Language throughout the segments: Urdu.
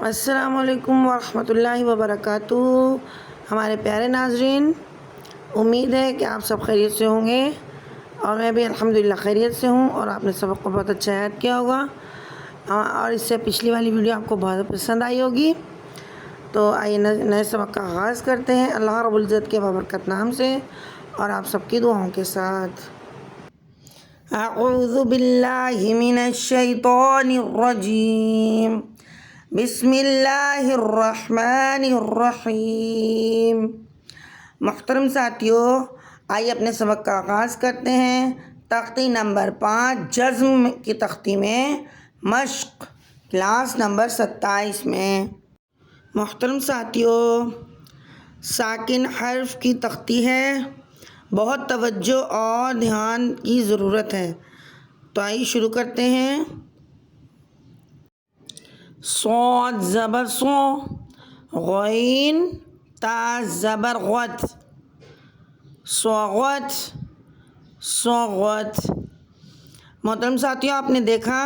السلام علیکم ورحمۃ اللہ وبرکاتہ۔ ہمارے پیارے ناظرین، امید ہے کہ آپ سب خیریت سے ہوں گے اور میں بھی الحمدللہ خیریت سے ہوں، اور آپ نے سبق کو بہت اچھا یاد کیا ہوگا اور اس سے پچھلی والی ویڈیو آپ کو بہت پسند آئی ہوگی۔ تو آئیے نئے سبق کا آغاز کرتے ہیں اللہ رب العزت کے بابرکت نام سے اور آپ سب کی دعاؤں کے ساتھ۔ اعوذ باللہ من الشیطان الرجیم، بسم اللہ الرحمن الرحیم۔ محترم ساتھیوں، آئیے اپنے سبق کا آغاز کرتے ہیں۔ تختی نمبر 5 جزم کی تختی میں مشق، کلاس نمبر 27 میں۔ محترم ساتھیوں، ساکن حرف کی تختی ہے، بہت توجہ اور دھیان کی ضرورت ہے۔ تو آئیے شروع کرتے ہیں۔ صاد زبر صو، غین تا زبر غت، صوغت صوغت۔ محترم ساتھیوں، آپ نے دیکھا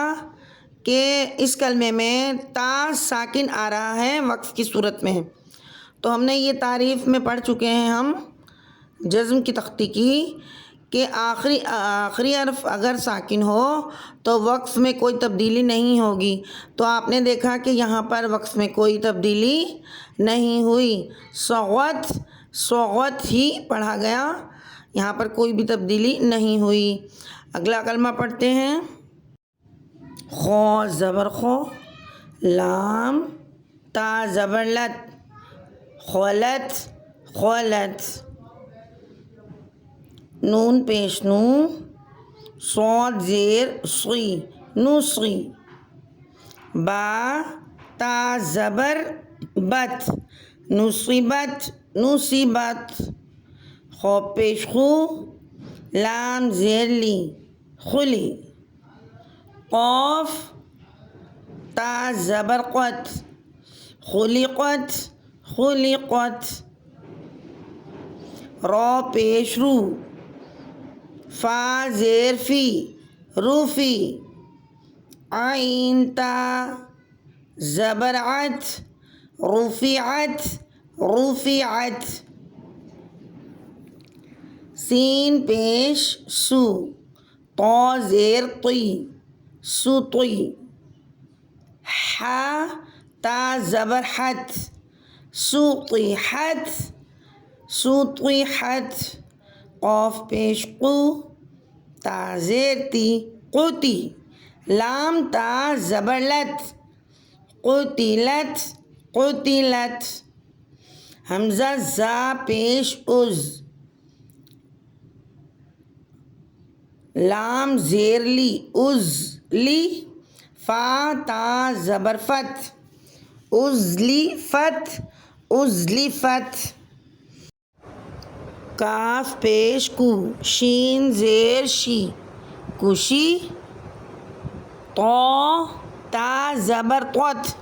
کہ اس کلمے میں تا ساکن آ رہا ہے وقف کی صورت میں، تو ہم نے یہ تعریف میں پڑھ چکے ہیں ہم جزم کی تختی کی کہ آخری حرف اگر ساکن ہو تو وقف میں کوئی تبدیلی نہیں ہوگی۔ تو آپ نے دیکھا کہ یہاں پر وقف میں کوئی تبدیلی نہیں ہوئی، صوغت صوغت ہی پڑھا گیا، یہاں پر کوئی بھی تبدیلی نہیں ہوئی۔ اگلا کلمہ پڑھتے ہیں۔ خو زبر خو، لام تا زبر لت، خولت خولت۔ نون پیش نو، صاد زیر صی، نصی۔ با تا زبر بت، نصیبت نصیبت۔ خو پیش خو، لام زیر لی، خلی۔ قاف تا زبر قت، خلقت خلقت۔ را پیش رو، فا زیر فی، روفی۔ عین تا زبر عت، رفعت رفعت۔ سین پیش سو، طا زیر طی، سطی۔ ح تا زبر حت، سطحت سطحت۔ قاف پیش قو، تا زیر تی، قتی۔ لام تا زبر لت، قتلت قتلت۔ حمزہ زا پیش از، لام زیر لی، عزلی۔ فا تا زبر فت، ازلیفت ازلیفت۔ کاف پیش کو، شین زیر شی، کشی۔ طا تا زبر طت،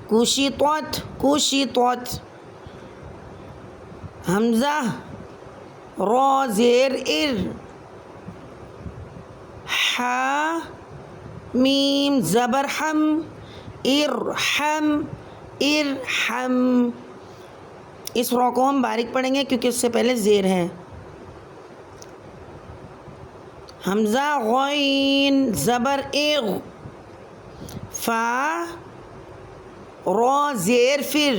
کشطت کشطت۔ حمزہ را زیر ار، ح میم زبر حم، ارحم ارحم۔ اس را کو ہم باریک پڑھیں گے کیونکہ اس سے پہلے زیر ہے۔ حمزہ غین زبر اغ، فا را زیر فر،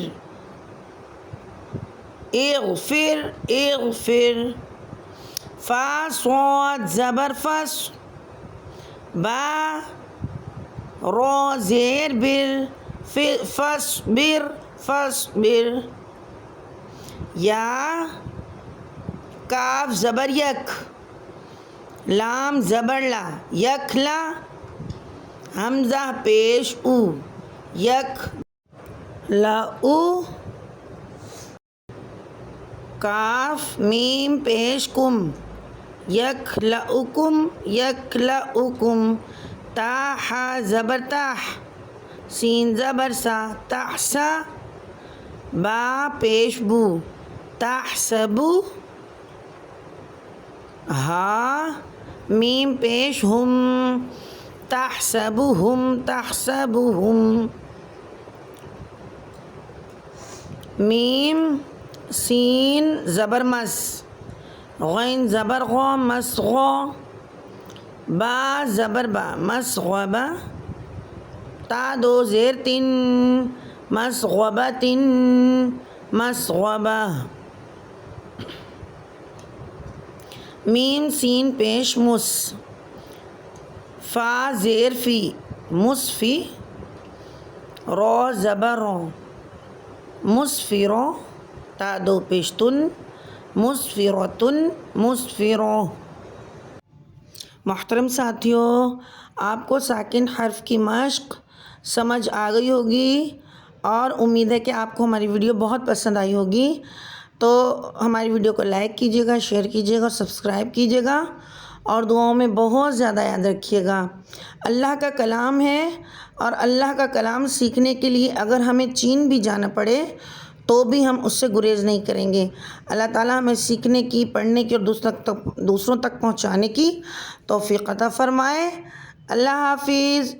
اغفر اغفر۔ فا صاد زبر فس، با را زیر بر، فصبر فصبر۔ یا کاف زبر یک، لام زبر لا، یکلا۔ حمزہ پیش او، یک لأو۔ کاف میم پیش کم، یکلؤکم یکلؤکم۔ تا حا زبر تاح، سین زبر سا، تحسا۔ با پیش بو، تحسبو۔ ہا میم پیش ہم، تحسبهم تحسبهم۔ میم سین زبر مس، غین زبر غو مس غو، با زبر با مس غبا، تا دو زیر تن مس غبتن مس غبا، میم سین پیش مس، فا زیر فی مصفی، رو زبر رو مصفرو، تا دو پیش تن مصفرتن مصفرو۔ محترم ساتھیوں، آپ کو ساکن حرف کی مشق سمجھ آ گئی ہوگی اور امید ہے کہ آپ کو ہماری ویڈیو بہت پسند آئی ہوگی۔ تو ہماری ویڈیو کو لائک کیجیے گا، شیئر کیجیے گا اور سبسکرائب کیجیے گا، اور دعاؤں میں بہت زیادہ یاد رکھیے گا۔ اللہ کا کلام ہے، اور اللہ کا کلام سیکھنے کے لیے اگر ہمیں چین بھی جانا پڑے تو بھی ہم اس سے گریز نہیں کریں گے۔ اللہ تعالیٰ ہمیں سیکھنے کی، پڑھنے کی اور دوسروں تک پہنچانے کی توفیق عطا فرمائے۔ اللہ حافظ۔